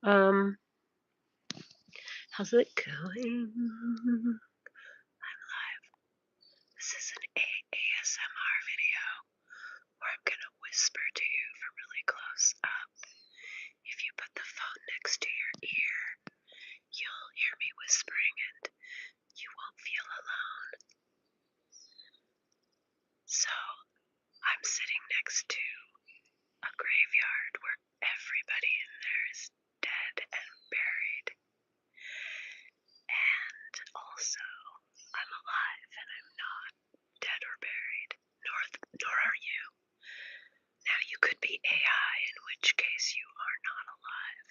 Um, how's it going? This is an ASMR video where I'm gonna whisper to you from really close up. If you put the phone next to your ear, you'll hear me whispering and you won't feel alone. So, I'm sitting next to a graveyard where everybody in there is dead and buried. And also, I'm alive and I'm not dead or buried, nor are you. Now, you could be AI, in which case you are not alive.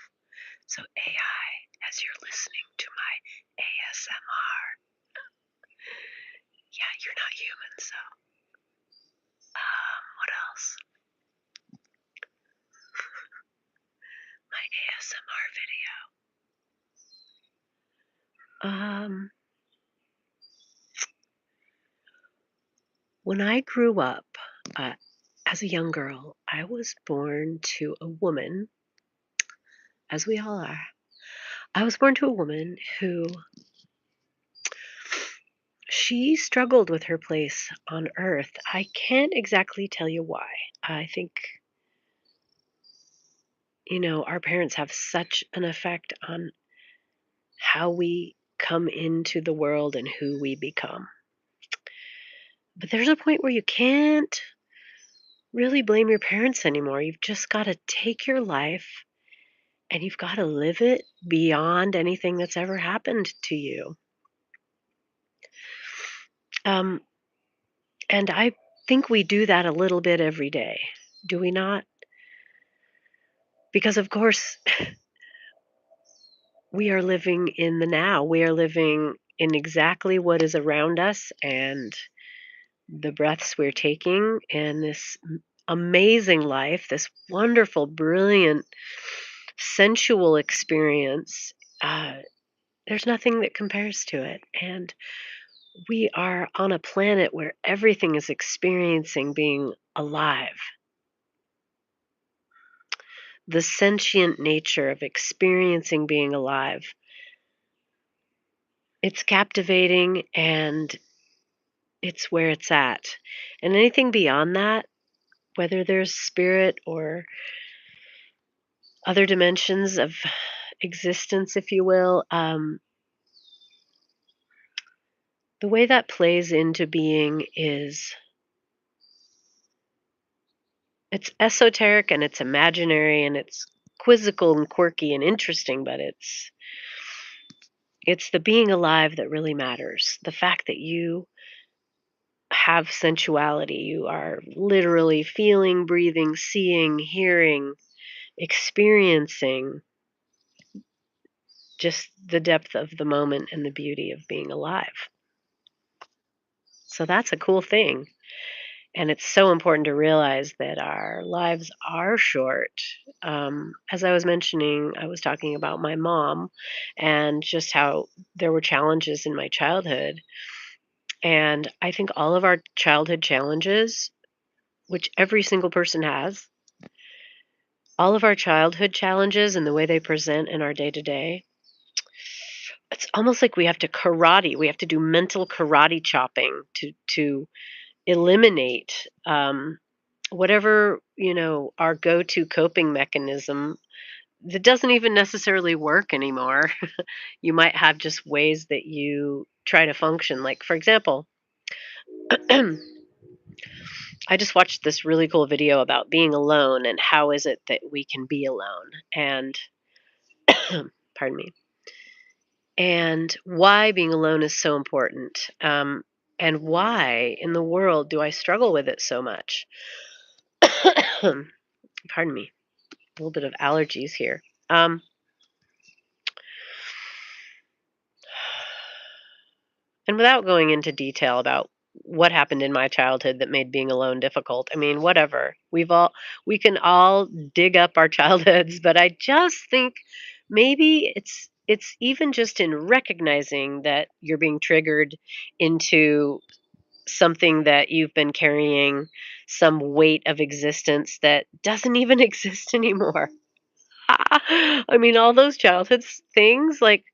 So, AI, as you're listening to my ASMR, yeah, you're not human, so. What else? My ASMR video. When I grew up, uh, as a young girl, I was born to a woman, as we all are. I was born to a woman who she struggled with her place on earth. I can't exactly tell you why. I think, our parents have such an effect on how we come into the world and who we become. But there's a point where you can't really blame your parents anymore. You've just got to take your life and you've got to live it beyond anything that's ever happened to you. Um, and I think we do that a little bit every day, do we not? Because, of course, we are living in the now. We are living in exactly what is around us and the breaths we're taking and this amazing life, this wonderful, brilliant, sensual experience. Uh, there's nothing that compares to it. And we are on a planet where everything is experiencing being alive. The sentient nature of experiencing being alive. It's captivating and it's where it's at. And anything beyond that, whether there's spirit or other dimensions of existence, if you will, the way that plays into being is it's esoteric and it's imaginary and it's quizzical and quirky and interesting, but it's the being alive that really matters. The fact that you have sensuality, you are literally feeling, breathing, seeing, hearing, experiencing just the depth of the moment and the beauty of being alive. So that's a cool thing. And it's so important to realize that our lives are short. As I was mentioning, I was talking about my mom and just how there were challenges in my childhood. And I think all of our childhood challenges, which every single person has, all of our childhood challenges and the way they present in our day to day, it's almost like we have to karate. We have to do mental karate chopping to eliminate whatever our go-to coping mechanism that doesn't even necessarily work anymore. You might have just ways that you try to function. Like, for example, I just watched this really cool video about being alone and how is it that we can be alone and pardon me, and why being alone is so important. And why in the world do I struggle with it so much? Pardon me, a little bit of allergies here. And without going into detail about what happened in my childhood that made being alone difficult, I mean, whatever. We can all dig up our childhoods, but I just think maybe it's even just in recognizing that you're being triggered into something that you've been carrying some weight of existence that doesn't even exist anymore. I mean, all those childhood things, like,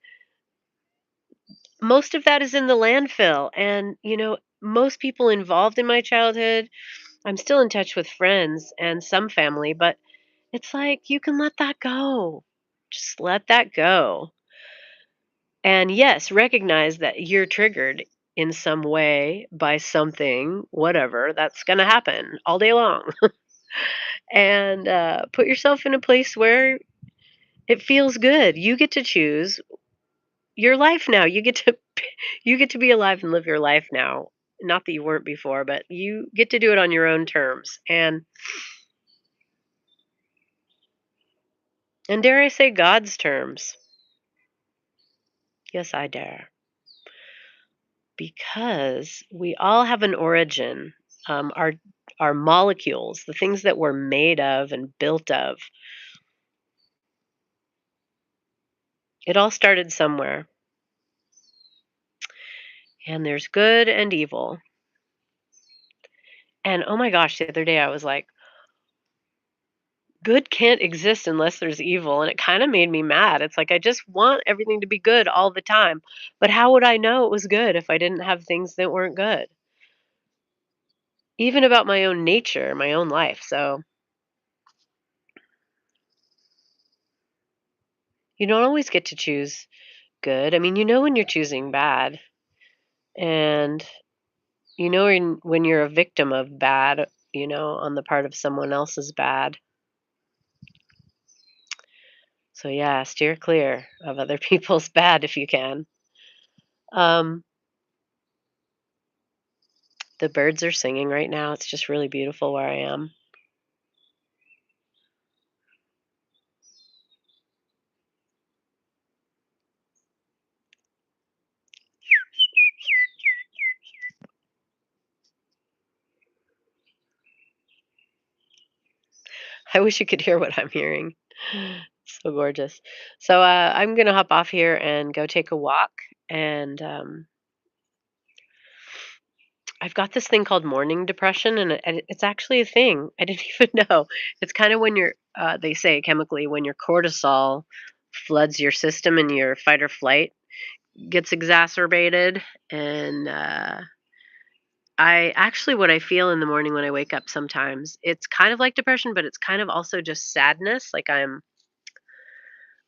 most of that is in the landfill. And, most people involved in my childhood, I'm still in touch with friends and some family, but it's like you can let that go. Just let that go. And yes, recognize that you're triggered in some way by something, whatever, that's going to happen all day long. And put yourself in a place where it feels good. You get to choose your life now. You get to be alive and live your life now. Not that you weren't before, but you get to do it on your own terms. And dare I say God's terms. Yes, I dare. Because we all have an origin. Our molecules, the things that we're made of and built of, it all started somewhere. And there's good and evil. And oh my gosh, the other day I was like, good can't exist unless there's evil. And it kind of made me mad. It's like I just want everything to be good all the time. But how would I know it was good if I didn't have things that weren't good? Even about my own nature, my own life. So you don't always get to choose good. I mean, when you're choosing bad, and when you're a victim of bad, on the part of someone else's bad. So yeah, steer clear of other people's bad if you can. Um, the birds are singing right now. It's just really beautiful where I am. I wish you could hear what I'm hearing. So gorgeous. So I'm gonna hop off here and go take a walk. And I've got this thing called morning depression, and it's actually a thing. I didn't even know. It's kind of when they say chemically, when your cortisol floods your system and your fight or flight gets exacerbated. And what I feel in the morning when I wake up sometimes, it's kind of like depression, but it's kind of also just sadness. Like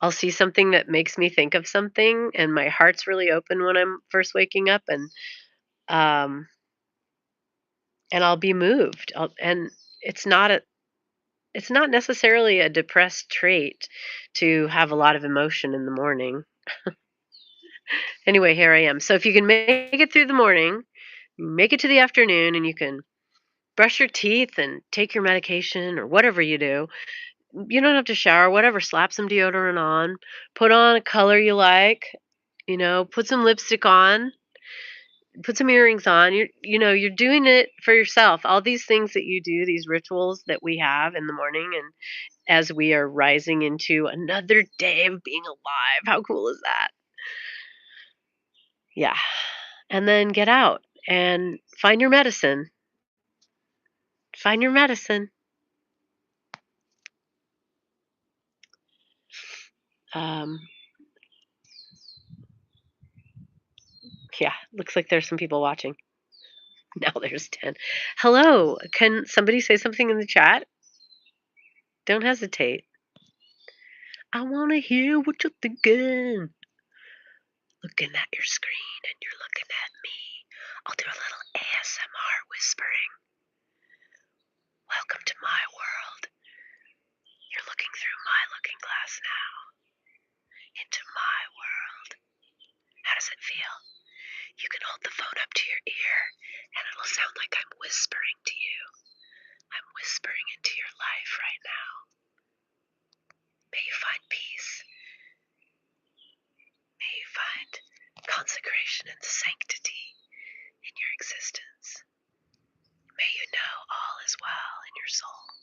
I'll see something that makes me think of something, and my heart's really open when I'm first waking up. Um, and I'll be moved. And it's not a it's not necessarily a depressed trait to have a lot of emotion in the morning. Anyway, here I am. So if you can make it through the morning, make it to the afternoon, and you can brush your teeth and take your medication or whatever you do. You don't have to shower, whatever, slap some deodorant on, put on a color you like, put some lipstick on, put some earrings on. You're doing it for yourself. All these things that you do, these rituals that we have in the morning, and as we are rising into another day of being alive. How cool is that? Yeah. And then get out and find your medicine. Find your medicine. Um, yeah, looks like there's some people watching. Now there's 10. Hello. Can somebody say something in the chat? Don't hesitate. I want to hear what you're thinking. Looking at your screen and you're looking at me. I'll do a little ASMR whispering. Welcome to my world. You're looking through my looking glass now into my world. How does it feel? You can hold the phone up to your ear and it'll sound like I'm whispering to you. I'm whispering into your life right now. May you find peace. May you find consecration and sanctity in your existence. May you know all is well in your soul.